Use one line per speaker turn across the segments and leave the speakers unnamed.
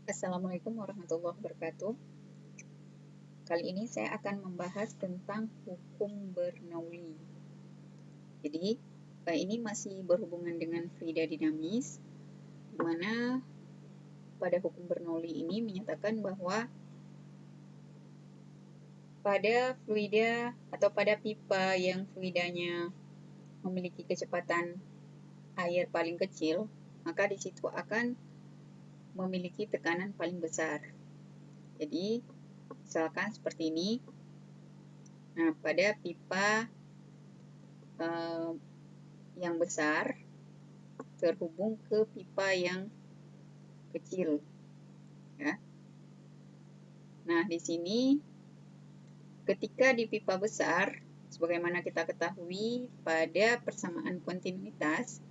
Assalamualaikum warahmatullahi wabarakatuh. Kali ini saya akan membahas tentang hukum Bernoulli. Jadi, ini masih berhubungan dengan fluida dinamis, di mana pada hukum Bernoulli ini menyatakan bahwa pada fluida atau pada pipa yang fluidanya memiliki kecepatan air paling kecil, maka di situ akan memiliki tekanan paling besar. Jadi, misalkan seperti ini. Nah, pada pipa yang besar terhubung ke pipa yang kecil, ya. Nah, di sini ketika di pipa besar, sebagaimana kita ketahui pada persamaan kontinuitas,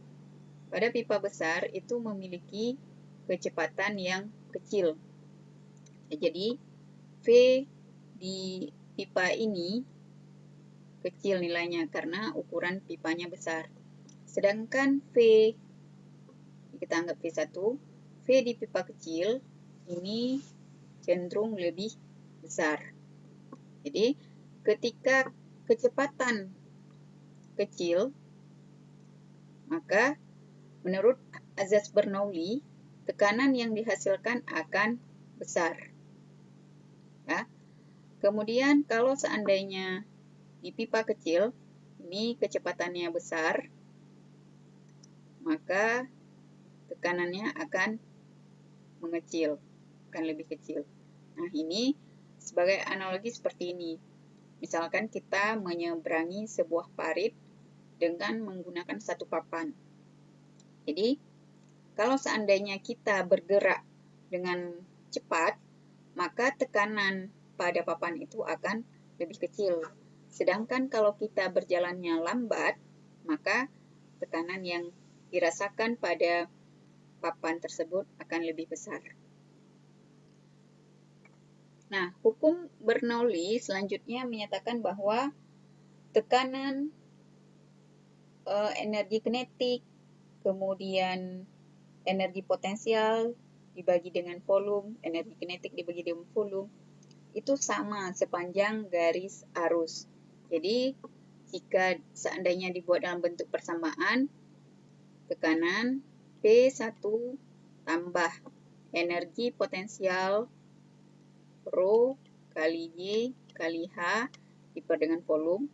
pada pipa besar itu memiliki kecepatan yang kecil. Ya, jadi V di pipa ini kecil nilainya karena ukuran pipanya besar. Sedangkan V, kita anggap V1, V di pipa kecil ini cenderung lebih besar. Jadi, ketika kecepatan kecil, maka menurut azas Bernoulli, tekanan yang dihasilkan akan besar. Ya. Kemudian, kalau seandainya di pipa kecil, ini kecepatannya besar, maka tekanannya akan mengecil, akan lebih kecil. Nah, ini sebagai analogi seperti ini. Misalkan kita menyeberangi sebuah parit dengan menggunakan satu papan. Jadi, kalau seandainya kita bergerak dengan cepat, maka tekanan pada papan itu akan lebih kecil. Sedangkan kalau kita berjalannya lambat, maka tekanan yang dirasakan pada papan tersebut akan lebih besar. Nah, hukum Bernoulli selanjutnya menyatakan bahwa tekanan, energi kinetik, kemudian energi potensial dibagi dengan volume, energi kinetik dibagi dengan volume, itu sama sepanjang garis arus. Jadi, jika seandainya dibuat dalam bentuk persamaan, tekanan P1 tambah energi potensial Rho kali Y kali H diper dengan volume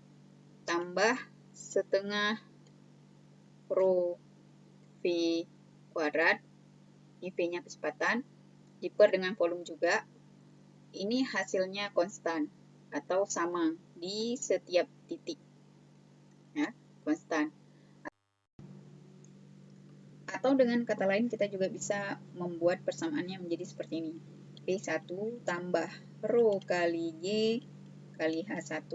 tambah setengah Rho V kuadrat, ini V-nya kecepatan, diper dengan volume juga, ini hasilnya konstan atau sama di setiap titik, ya, konstan. Atau dengan kata lain kita juga bisa membuat persamaannya menjadi seperti ini. P1 tambah Rho kali Y kali H1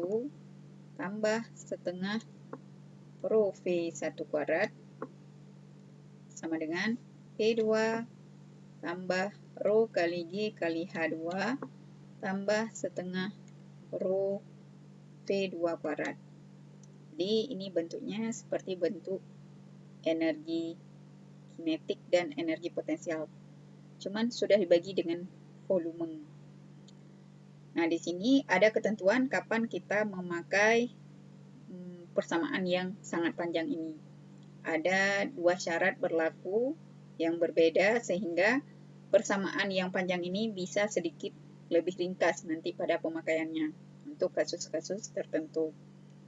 tambah setengah Rho V1 kuadrat sama dengan P2 tambah Rho kali Y kali H2 tambah setengah Rho V2 kuadrat. Jadi ini bentuknya seperti bentuk energi kinetik dan energi potensial. Cuman sudah dibagi dengan volume. Nah, di sini ada ketentuan kapan kita memakai persamaan yang sangat panjang ini. Ada dua syarat berlaku yang berbeda sehingga persamaan yang panjang ini bisa sedikit lebih ringkas nanti pada pemakaiannya untuk kasus-kasus tertentu.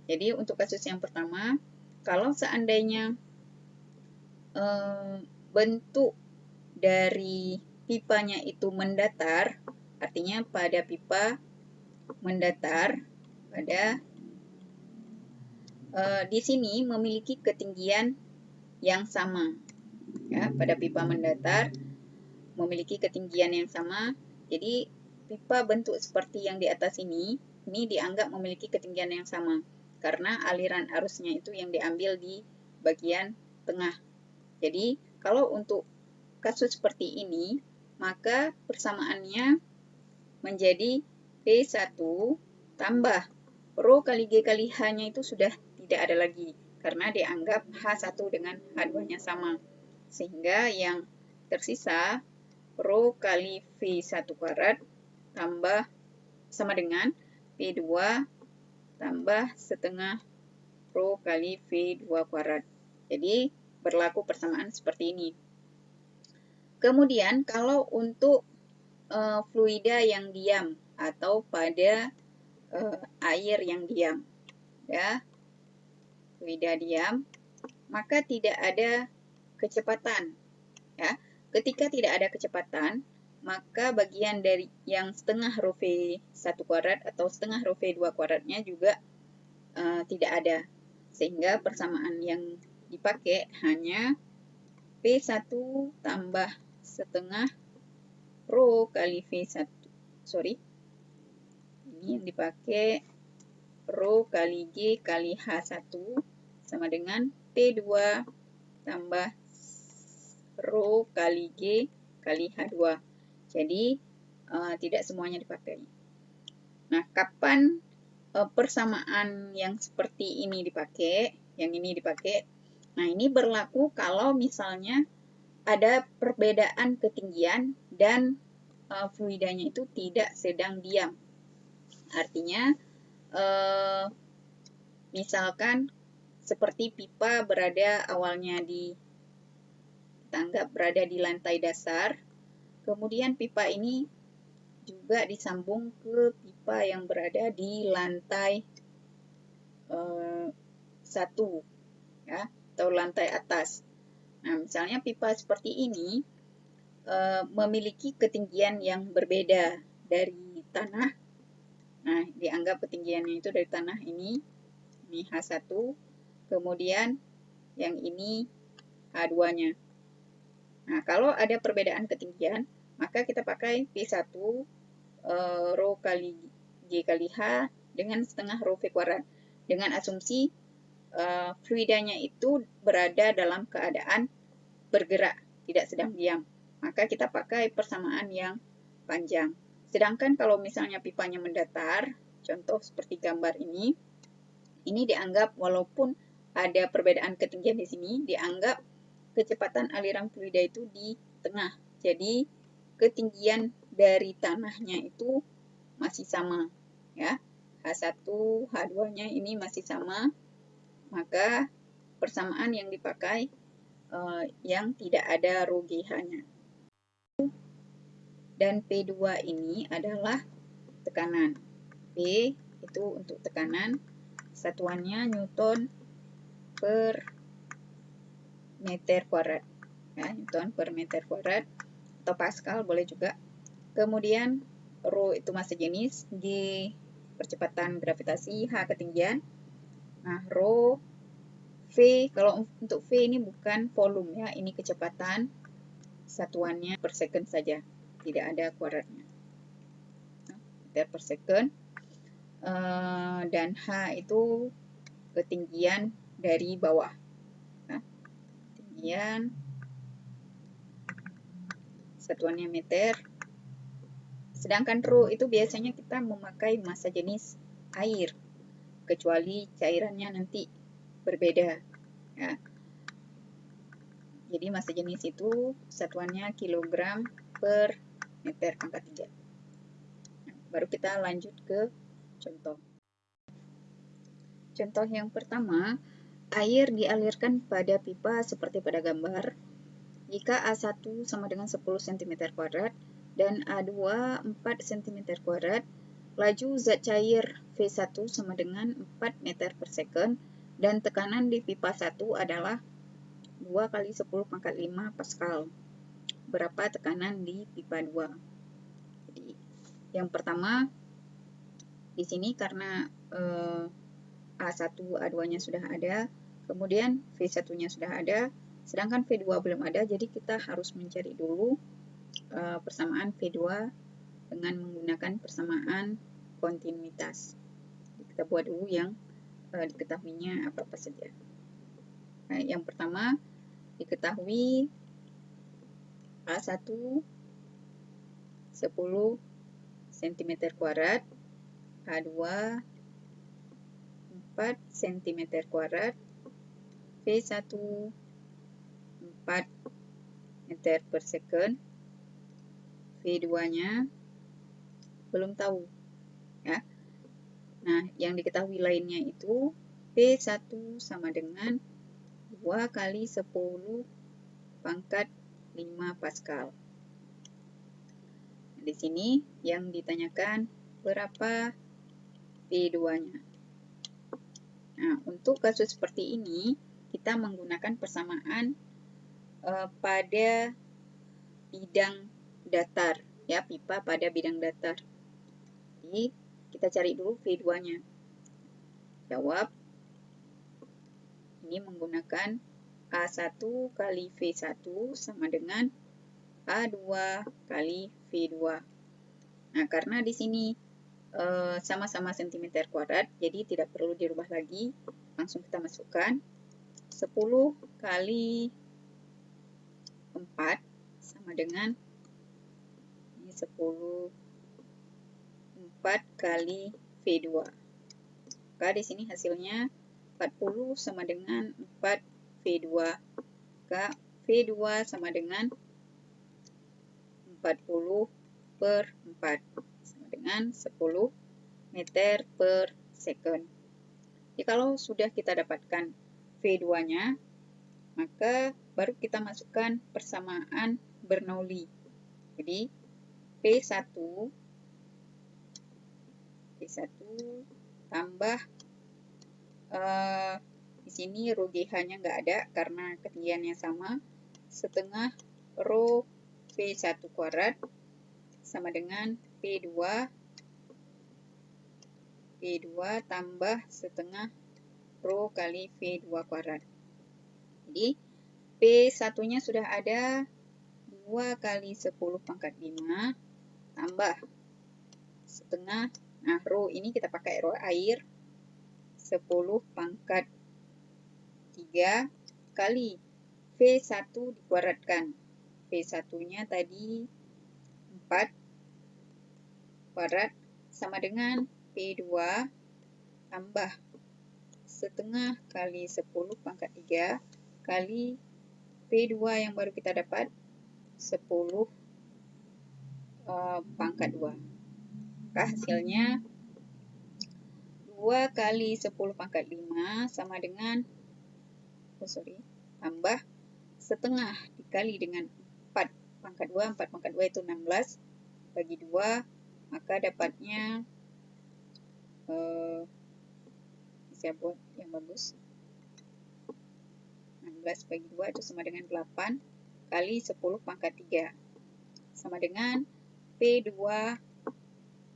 Jadi untuk kasus yang pertama, kalau seandainya bentuk dari pipanya itu mendatar, artinya pada pipa mendatar, di sini memiliki ketinggian yang sama. Ya, pada pipa mendatar memiliki ketinggian yang sama. Jadi pipa bentuk seperti yang di atas ini dianggap memiliki ketinggian yang sama karena aliran arusnya itu yang diambil di bagian tengah. Jadi kalau untuk kasus seperti ini, maka persamaannya menjadi P1 tambah Rho kali G kali H-nya itu sudah tidak ada lagi karena dianggap H1 dengan H2-nya sama. Sehingga yang tersisa Rho kali V1 kuadrat tambah sama dengan P2 tambah setengah Rho kali V2 kuadrat. Jadi berlaku persamaan seperti ini. Kemudian kalau untuk fluida yang diam atau pada air yang diam, ya, fluida diam, maka tidak ada kecepatan, ya. Ketika tidak ada kecepatan, maka bagian dari yang setengah Rho V1 kuadrat atau setengah Rho V2 kuadratnya juga tidak ada. Sehingga persamaan yang dipakai hanya P1 tambah setengah Rho kali V1. Sorry. Ini yang dipakai Rho kali G kali H1 sama dengan P2 tambah Rho kali G kali H2. Jadi, tidak semuanya dipakai. Nah, kapan persamaan yang seperti ini dipakai, yang ini dipakai? Nah, ini berlaku kalau misalnya ada perbedaan ketinggian dan fluidanya itu tidak sedang diam. Artinya, misalkan seperti pipa berada awalnya kita anggap berada di lantai dasar, kemudian pipa ini juga disambung ke pipa yang berada di lantai 1, ya, atau lantai atas. Nah, misalnya pipa seperti ini memiliki ketinggian yang berbeda dari tanah. Nah, dianggap ketinggiannya itu dari tanah ini H1, kemudian yang ini H2-nya. Nah, kalau ada perbedaan ketinggian, maka kita pakai P1 Rho kali G kali H dengan setengah Rho V kuadrat. Dengan asumsi fluidanya itu berada dalam keadaan bergerak, tidak sedang diam. Maka kita pakai persamaan yang panjang. Sedangkan kalau misalnya pipanya mendatar, contoh seperti gambar ini dianggap walaupun ada perbedaan ketinggian di sini, dianggap kecepatan aliran fluida itu di tengah. Jadi ketinggian dari tanahnya itu masih sama, ya. H1, H2-nya ini masih sama, maka persamaan yang dipakai yang tidak ada Rho GH-nya. Dan P2 ini adalah tekanan. P itu untuk tekanan, satuannya Newton per meter kuadrat. Ya, Newton per meter kuadrat atau Pascal boleh juga. Kemudian Rho itu massa jenis, G percepatan gravitasi, H ketinggian. Nah, Rho V, kalau untuk V ini bukan volume ya, ini kecepatan, satuannya per second saja, tidak ada kuadratnya. Nah, meter per second. Dan H itu ketinggian dari bawah. Nah, ketinggian, satuannya meter. Sedangkan Rho itu biasanya kita memakai massa jenis air, kecuali cairannya nanti berbeda. Ya. Jadi massa jenis itu satuannya kilogram per meter pangkat 3. Nah, baru kita lanjut ke contoh. Contoh yang pertama, air dialirkan pada pipa seperti pada gambar. Jika A1 sama dengan 10 cm kuadrat dan A2 4 cm kuadrat, laju zat cair V1 sama dengan 4 meter per second dan tekanan di pipa 1 adalah 2 kali 10 pangkat 5 Pascal. Berapa tekanan di pipa 2? Jadi, yang pertama, di sini karena A1, A2-nya sudah ada, kemudian V1-nya sudah ada, sedangkan V2 belum ada, jadi kita harus mencari dulu persamaan V2 dengan menggunakan persamaan kontinuitas. Jadi, kita buat dulu yang diketahuinya apa-apa saja. Nah, yang pertama, diketahui A1 10 cm kuadrat, A2 4 cm kuadrat, V1 4 meter per second. V2-nya belum tahu ya. Nah, yang diketahui lainnya itu P1 sama dengan 2 kali 10 pangkat 5 Pascal. Di sini yang ditanyakan berapa P2-nya. Nah, untuk kasus seperti ini, kita menggunakan persamaan pada bidang datar, ya, pipa pada bidang datar. Jadi, kita cari dulu V2-nya. Jawab, ini menggunakan A1 kali V1 sama dengan A2 kali V2. Nah, karena di sini sama-sama sentimeter kuadrat, jadi tidak perlu dirubah lagi. Langsung kita masukkan 10 kali 4 sama dengan ini 10 4 kali V2. Maka di sini hasilnya 40 sama dengan 4 V2. Maka V2 sama dengan 40 per 4 sama dengan 10 meter per second. Jadi kalau sudah kita dapatkan V2-nya, maka baru kita masukkan persamaan Bernoulli. Jadi P1 tambah di sini rho GH-nya nggak ada karena ketinggiannya sama, setengah rho V1 kuadrat sama dengan P2 tambah setengah rho kali V2 kuadrat. Jadi P1-nya sudah ada 2 kali 10 pangkat 5 tambah setengah, nah rho ini kita pakai rho air, 10 pangkat 3 kali V1 dikuadratkan. V1-nya tadi 4 kuadrat sama dengan P2 tambah setengah kali 10 pangkat 3 kali P2 yang baru kita dapat 10 pangkat 2. Maka hasilnya 2 kali 10 pangkat 5 sama dengan tambah setengah dikali dengan 4 pangkat 2. 4 pangkat 2 itu 16 bagi 2, maka dapatnya saya buat yang bagus. 16 bagi 2 itu sama dengan 8 kali 10 pangkat 3 sama dengan P2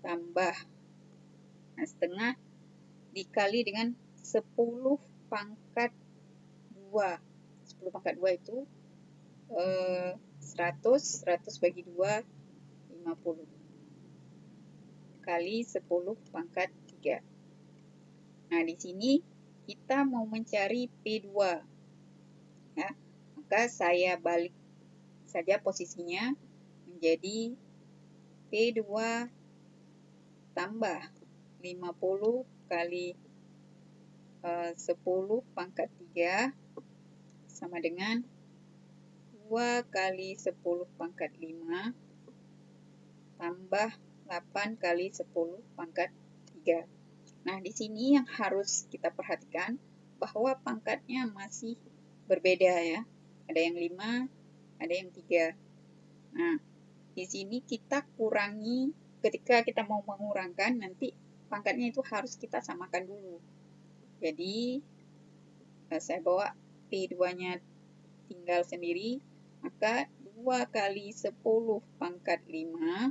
tambah setengah dikali dengan 10 pangkat 2. 10 pangkat 2 itu 100 bagi 2 50 kali 10 pangkat 3. Nah, di sini kita mau mencari P2. Ya, maka saya balik saja posisinya menjadi P2 tambah 50 kali 10 pangkat 3 sama dengan 2 kali 10 pangkat 5 tambah 8 kali 10 pangkat 3. Nah, di sini yang harus kita perhatikan bahwa pangkatnya masih berbeda ya. Ada yang 5, ada yang 3. Nah, di sini kita kurangi, ketika kita mau mengurangkan, nanti pangkatnya itu harus kita samakan dulu. Jadi, saya bawa P2-nya tinggal sendiri, maka 2 kali 10 pangkat 5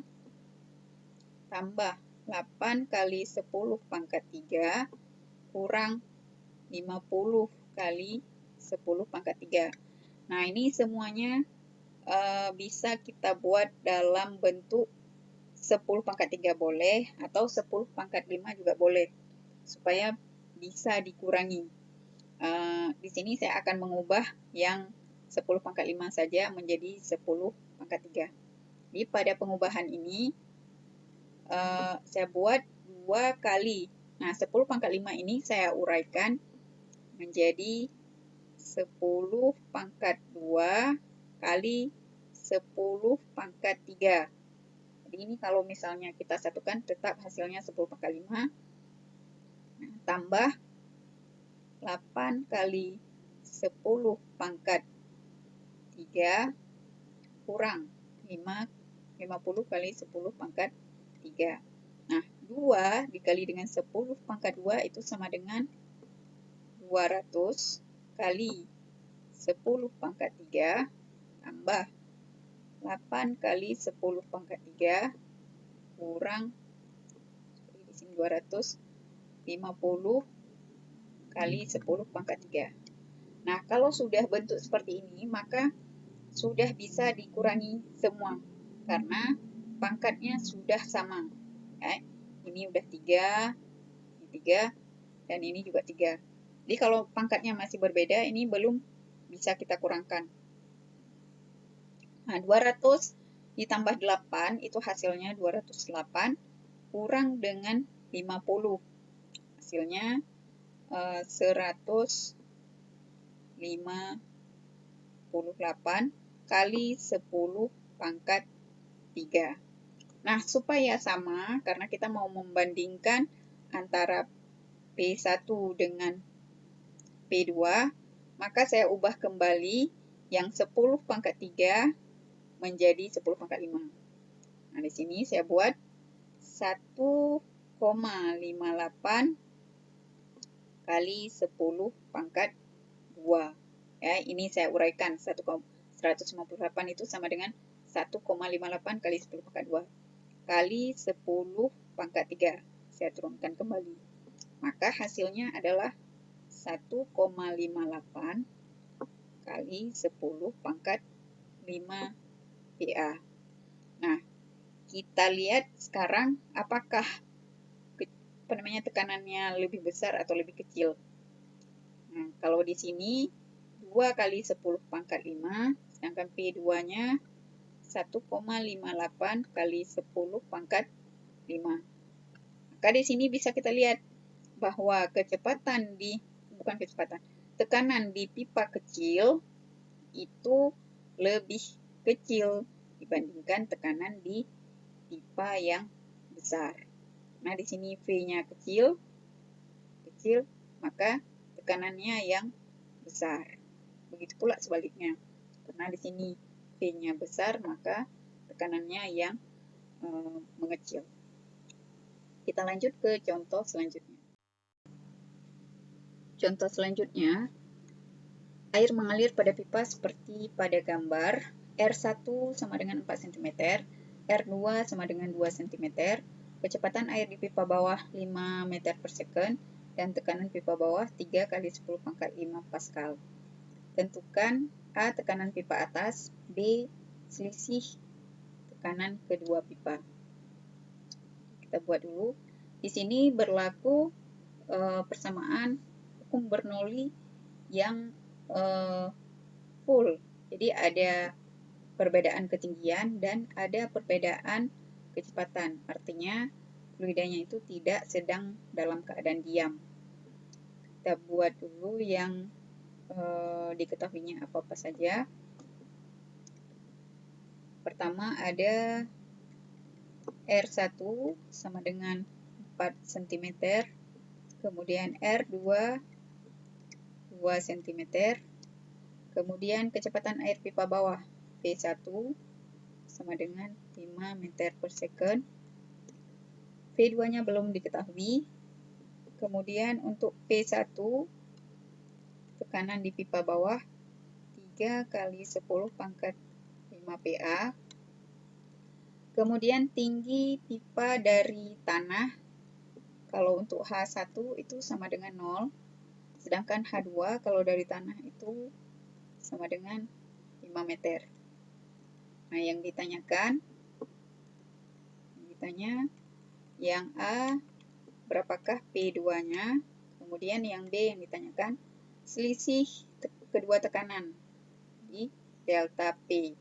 tambah 8 kali 10 pangkat 3 kurang 50 kali 10 pangkat 3. Nah, ini semuanya bisa kita buat dalam bentuk 10 pangkat 3 boleh, atau 10 pangkat 5 juga boleh, supaya bisa dikurangi. Di sini saya akan mengubah yang 10 pangkat 5 saja menjadi 10 pangkat 3. Jadi pada pengubahan ini, saya buat 2 kali. Nah, 10 pangkat 5 ini saya uraikan menjadi 10 pangkat 2 kali 10 pangkat 3. Jadi ini kalau misalnya kita satukan tetap hasilnya 10 pangkat 5. Nah, tambah 8 kali 10 pangkat 3 kurang 50 kali 10 pangkat 3. Nah, 2 dikali dengan 10 pangkat 2 itu sama dengan 200 kali 10 pangkat 3 tambah 8 kali 10 pangkat 3 kurang di sini 250 kali 10 pangkat 3. Nah, kalau sudah bentuk seperti ini, maka sudah bisa dikurangi semua karena pangkatnya sudah sama. Ya, ini udah 3, ini 3, dan ini juga 3. Jadi kalau pangkatnya masih berbeda, ini belum bisa kita kurangkan. Nah, 200 ditambah 8 itu hasilnya 208 kurang dengan 50. Hasilnya 158 kali 10 pangkat 3. Nah, supaya sama, karena kita mau membandingkan antara P1 dengan P2, maka saya ubah kembali yang 10 pangkat 3 menjadi 10 pangkat 5. Nah, di sini saya buat 1,58 kali 10 pangkat 2. Ya, ini saya uraikan. 158 itu sama dengan 1,58 kali 10 pangkat 2 kali 10 pangkat 3. Saya turunkan kembali. Maka hasilnya adalah 1,58 kali 10 pangkat 5 PA. Nah, kita lihat sekarang apakah tekanannya lebih besar atau lebih kecil. Nah, kalau di sini 2 kali 10 pangkat 5, sedangkan P2-nya 1,58 kali 10 pangkat 5. Maka di sini bisa kita lihat bahwa tekanan di pipa kecil itu lebih kecil dibandingkan tekanan di pipa yang besar. Nah, di sini V-nya kecil, maka tekanannya yang besar. Begitu pula sebaliknya. Karena di sini V-nya besar, maka tekanannya yang mengecil. Kita lanjut ke contoh selanjutnya. Contoh selanjutnya, air mengalir pada pipa seperti pada gambar. R1 sama dengan 4 cm, R2 sama dengan 2 cm, kecepatan air di pipa bawah 5 meter per second, dan tekanan pipa bawah 3 kali 10 pangkat 5 Pascal. Tentukan A. Tekanan pipa atas, B. Selisih tekanan kedua pipa. Kita buat dulu. Di sini berlaku persamaan hukum Bernoulli yang full. Jadi ada perbedaan ketinggian dan ada perbedaan kecepatan. Artinya fluidanya itu tidak sedang dalam keadaan diam. Kita buat dulu yang diketahuinya apa-apa saja. Pertama ada R1 sama dengan 4 cm, kemudian R2 2 cm, kemudian kecepatan air pipa bawah P1 sama dengan 5 meter per second, P2-nya belum diketahui, kemudian untuk P1 tekanan di pipa bawah 3 kali 10 pangkat 5 PA, kemudian tinggi pipa dari tanah, kalau untuk H1 itu sama dengan 0, sedangkan H2 kalau dari tanah itu sama dengan 5 meter. Nah, yang ditanya yang A, berapakah P2-nya, kemudian yang B yang ditanyakan, selisih kedua tekanan di delta P.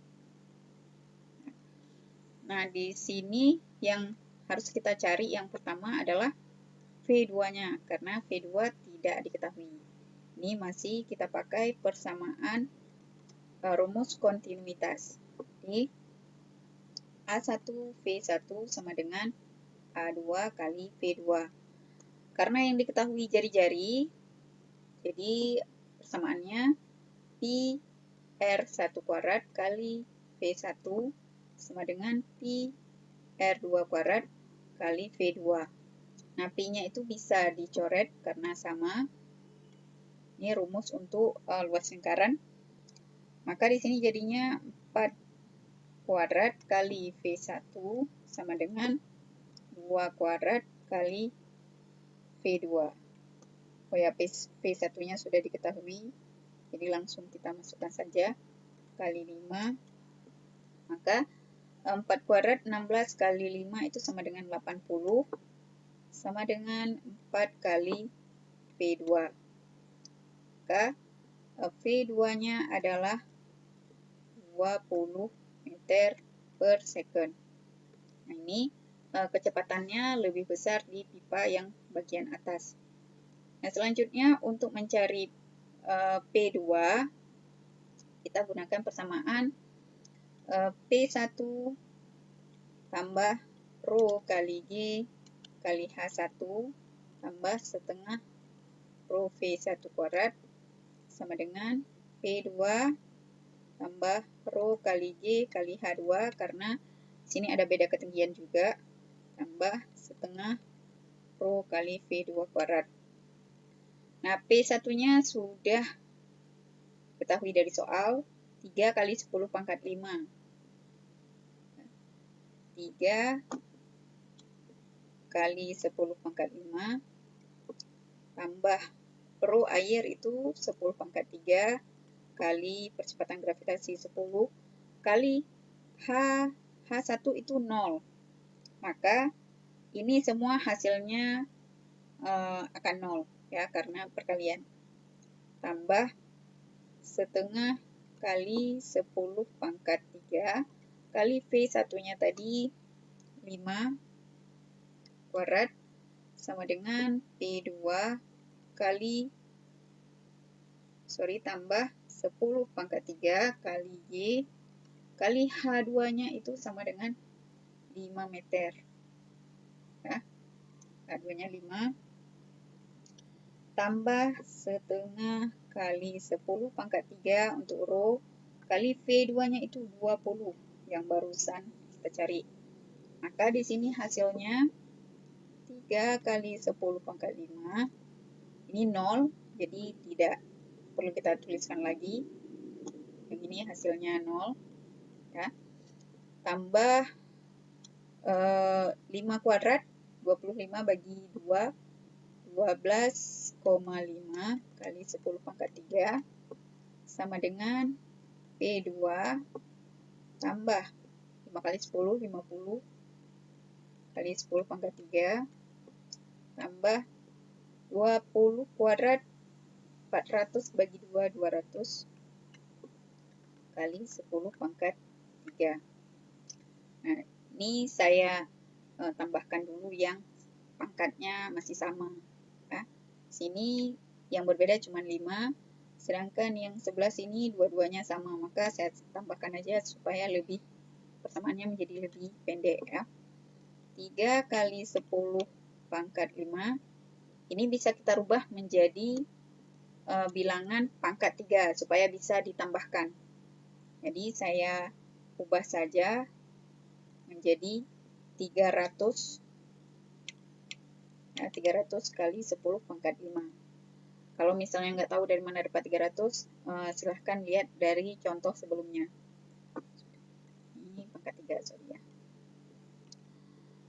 Nah, di sini yang harus kita cari yang pertama adalah V2-nya, karena V2 tidak diketahui. Ini masih kita pakai persamaan rumus kontinuitas. Jadi, A1 V1 sama dengan A2 kali V2. Karena yang diketahui jari-jari, jadi persamaannya Pi R1 kuadrat kali V1 sama dengan Pi R2 kuadrat kali V2. Nah, Pi-nya itu bisa dicoret karena sama. Ini rumus untuk luas lingkaran. Maka di sini jadinya 4 kuadrat kali V1 sama dengan 2 kuadrat kali V2. Oh ya, V1-nya sudah diketahui, jadi langsung kita masukkan saja, kali 5. Maka 4 kuadrat 16 kali 5 itu sama dengan 80, sama dengan 4 kali V2. Maka V2-nya adalah 20 meter per second. Nah, ini kecepatannya lebih besar di pipa yang bagian atas. Nah, selanjutnya untuk mencari P2, kita gunakan persamaan P1 tambah Rho kali G kali H1 tambah setengah Rho V1 kuadrat sama dengan P2 tambah Rho kali G kali H2, karena sini ada beda ketinggian juga, tambah setengah Rho kali V2 kuadrat. Nah, P1-nya sudah ketahui dari soal, 3 kali 10 pangkat 5. 3 kali 10 pangkat 5 tambah Rho air itu 10 pangkat 3 kali percepatan gravitasi 10 kali H1 itu 0. Maka ini semua hasilnya akan 0 ya, karena perkalian. Tambah setengah kali 10 pangkat 3 kali V1-nya tadi 5 kuadrat sama dengan P2 kali tambah 10 pangkat 3 kali G kali H2-nya itu sama dengan 5 meter. Ya, H2-nya 5 tambah setengah kali 10 pangkat 3 untuk Rho kali V2-nya itu 20 yang barusan kita cari. Maka di sini hasilnya 3 kali 10 pangkat 5 ini 0, jadi tidak perlu kita tuliskan lagi. Yang ini hasilnya 0 ya. Tambah 5 kuadrat, 25 bagi 2, 12,5 kali 10 pangkat 3 sama dengan P2 tambah 5 kali 10, 50 kali 10 pangkat 3 tambah 20 kuadrat 400 bagi 2, 200 kali 10 pangkat 3. Nah, ini saya tambahkan dulu yang pangkatnya masih sama. Ya. Sini yang berbeda cuma 5, sedangkan yang sebelah sini dua-duanya sama. Maka saya tambahkan aja supaya lebih persamaannya menjadi lebih pendek ya. 3 kali 10 pangkat 5 ini bisa kita rubah menjadi bilangan pangkat 3 supaya bisa ditambahkan. Jadi saya ubah saja menjadi 300 ya, 300 kali 10 pangkat 5. Kalau misalnya nggak tahu dari mana dapat 300, silahkan lihat dari contoh sebelumnya. Ini pangkat 3, sorry ya.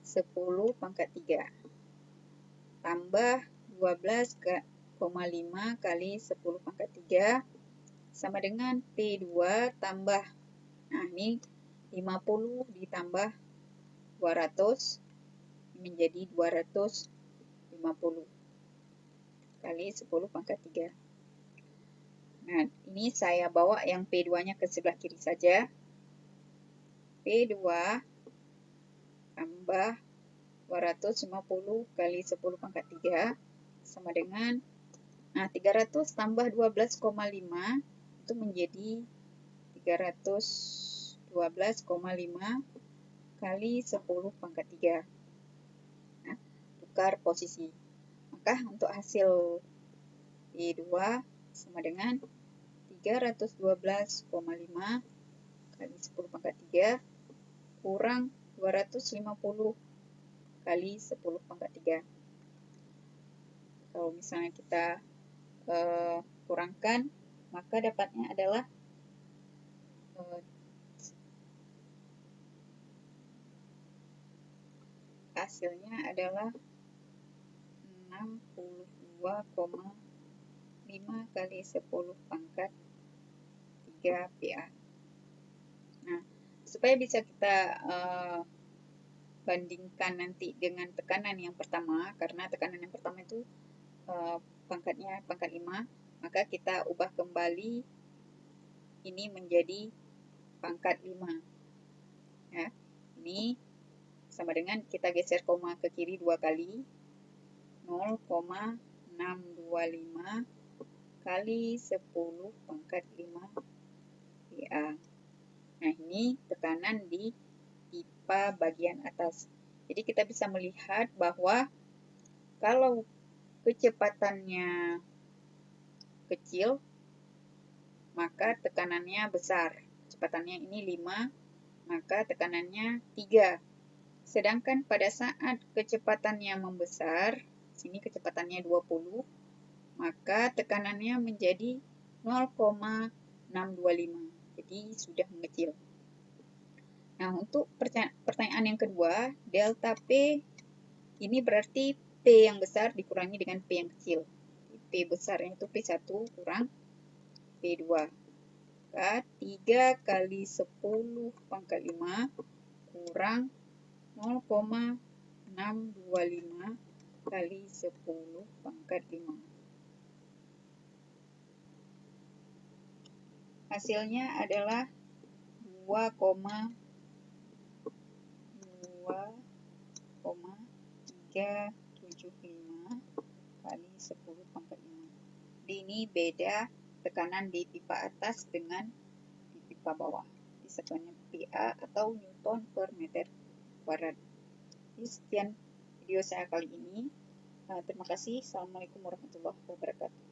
10 pangkat 3 tambah 12,5 kali 10 pangkat 3 sama dengan P2 tambah, nah ini 50 ditambah 200 menjadi 250 kali 10 pangkat 3. Nah, ini saya bawa yang P2-nya ke sebelah kiri saja. P2 tambah 250 kali 10 pangkat 3 sama dengan, nah 300 tambah 12,5 itu menjadi 312,5 kali 10 pangkat 3. Nah, tukar posisi. Maka untuk hasil P2 sama dengan 312,5 kali 10 pangkat 3 kurang 250 kali 10 pangkat 3. Kalau misalnya kita kurangkan, maka dapatnya adalah hasilnya adalah 62,5 kali 10 pangkat 3 PA. Nah, supaya bisa kita bandingkan nanti dengan tekanan yang pertama, karena tekanan yang pertama itu pangkatnya pangkat 5, maka kita ubah kembali ini menjadi pangkat 5. Ya, ini sama dengan kita geser koma ke kiri 2 kali, 0,625 kali 10 pangkat 5 PA. Nah, ini tekanan di pipa bagian atas. Jadi kita bisa melihat bahwa kalau kecepatannya kecil, maka tekanannya besar. Kecepatannya ini 5, maka tekanannya 3. Sedangkan pada saat kecepatannya membesar, sini kecepatannya 20, maka tekanannya menjadi 0,625. Jadi sudah mengecil. Nah, untuk pertanyaan yang kedua, delta P ini berarti P yang besar dikurangi dengan P yang kecil. P besarnya itu P1 kurang P2. Maka 3 kali 10 pangkat 5 kurang 0,625 kali 10 pangkat 5. Hasilnya adalah 2,375 kali 10 pangkat 5. Jadi ini beda tekanan di pipa atas dengan di pipa bawah. Di satuannya PA atau Newton per meter kuadrat. Jadi sekian video saya kali ini. Terima kasih. Assalamualaikum warahmatullahi wabarakatuh.